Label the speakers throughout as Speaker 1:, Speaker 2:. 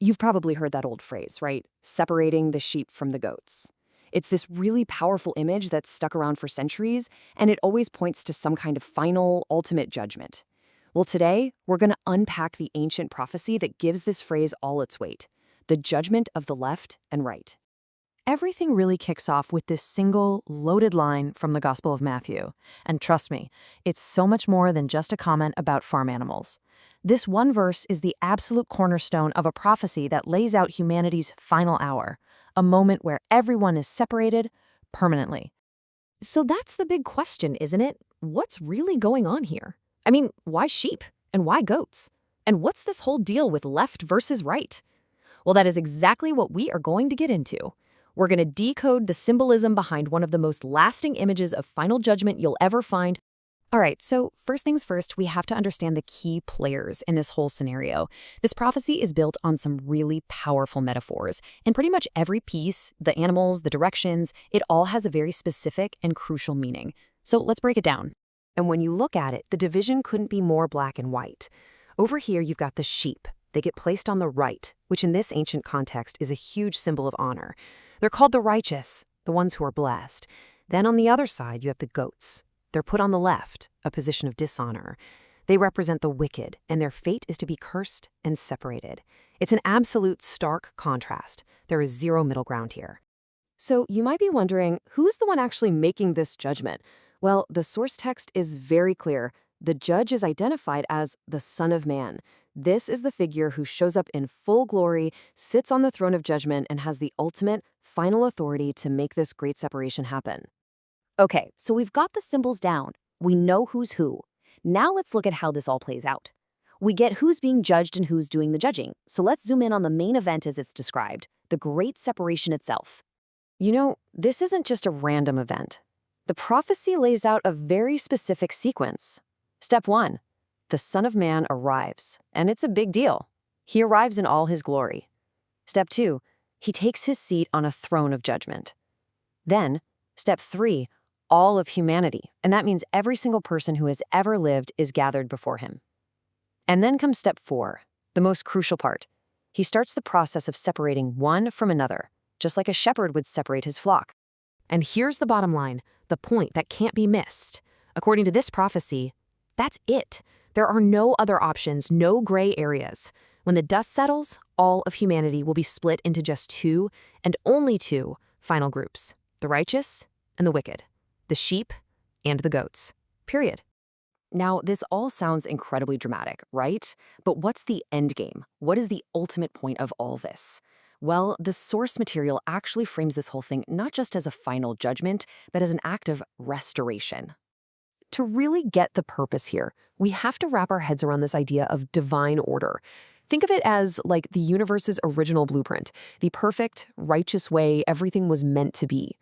Speaker 1: You've probably heard that old phrase, right? Separating the sheep from the goats. It's this really powerful image that's stuck around for centuries, and it always points to some kind of final, ultimate judgment. Well, today, we're going to unpack the ancient prophecy that gives this phrase all its weight: the judgment of the left and right.
Speaker 2: Everything really kicks off with this single, loaded line from the Gospel of Matthew. And trust me, it's so much more than just a comment about farm animals. This one verse is the absolute cornerstone of a prophecy that lays out humanity's final hour, a moment where everyone is separated permanently.
Speaker 1: So that's the big question, isn't it? What's really going on here? I mean, why sheep? And why goats? And what's this whole deal with left versus right? Well, that is exactly what we are going to get into. We're going to decode the symbolism behind one of the most lasting images of final judgment you'll ever find. All right, so first things first, we have to understand the key players in this whole scenario. This prophecy is built on some really powerful metaphors, and pretty much every piece, the animals, the directions, it all has a very specific and crucial meaning. So let's break it down. And when you look at it, the division couldn't be more black and white. Over here, you've got the sheep. They get placed on the right, which in this ancient context is a huge symbol of honor. They're called the righteous, the ones who are blessed. Then on the other side, you have the goats. They're put on the left, a position of dishonor. They represent the wicked, and their fate is to be cursed and separated. It's an absolute stark contrast. There is zero middle ground here. So you might be wondering, who's the one actually making this judgment? Well, the source text is very clear. The judge is identified as the Son of Man. This is the figure who shows up in full glory, sits on the throne of judgment, and has the ultimate, final authority to make this great separation happen. Okay, so we've got the symbols down. We know who's who. Now let's look at how this all plays out. We get who's being judged and who's doing the judging. So let's zoom in on the main event as it's described, the great separation itself. You know, this isn't just a random event. The prophecy lays out a very specific sequence. Step 1. The Son of Man arrives, and it's a big deal. He arrives in all his glory. Step 2. He takes his seat on a throne of judgment. Then, step 3, all of humanity, and that means every single person who has ever lived is gathered before him. And then comes step 4, the most crucial part. He starts the process of separating one from another, just like a shepherd would separate his flock. And here's the bottom line, the point that can't be missed. According to this prophecy, that's it. There are no other options, no gray areas. When the dust settles, all of humanity will be split into just two, and only two, final groups: the righteous and the wicked, the sheep and the goats. Period. Now, this all sounds incredibly dramatic, right? But what's the end game? What is the ultimate point of all this? Well, the source material actually frames this whole thing not just as a final judgment, but as an act of restoration. To really get the purpose here, we have to wrap our heads around this idea of divine order. Think of it as like the universe's original blueprint, the perfect, righteous way everything was meant to be.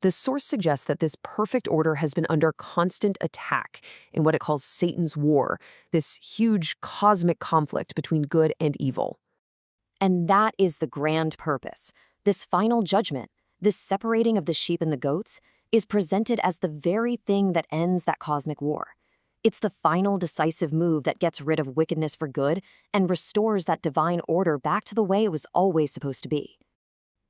Speaker 1: The source suggests that this perfect order has been under constant attack in what it calls Satan's war, this huge cosmic conflict between good and evil. And that is the grand purpose. This final judgment, this separating of the sheep and the goats, is presented as the very thing that ends that cosmic war. It's the final decisive move that gets rid of wickedness for good and restores that divine order back to the way it was always supposed to be.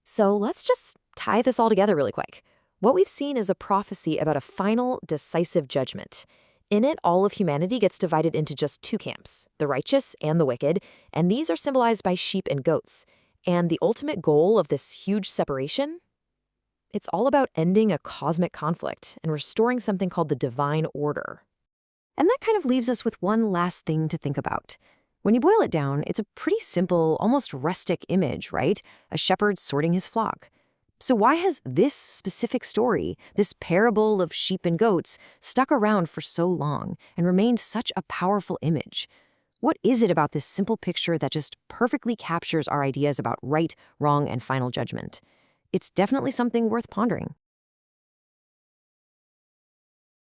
Speaker 1: So let's just tie this all together really quick. What we've seen is a prophecy about a final decisive judgment. In it, all of humanity gets divided into just two camps, the righteous and the wicked, and these are symbolized by sheep and goats. And the ultimate goal of this huge separation? It's all about ending a cosmic conflict and restoring something called the divine order. And that kind of leaves us with one last thing to think about. When you boil it down, it's a pretty simple, almost rustic image, right? A shepherd sorting his flock. So why has this specific story, this parable of sheep and goats, stuck around for so long and remained such a powerful image? What is it about this simple picture that just perfectly captures our ideas about right, wrong, and final judgment? It's definitely something worth pondering.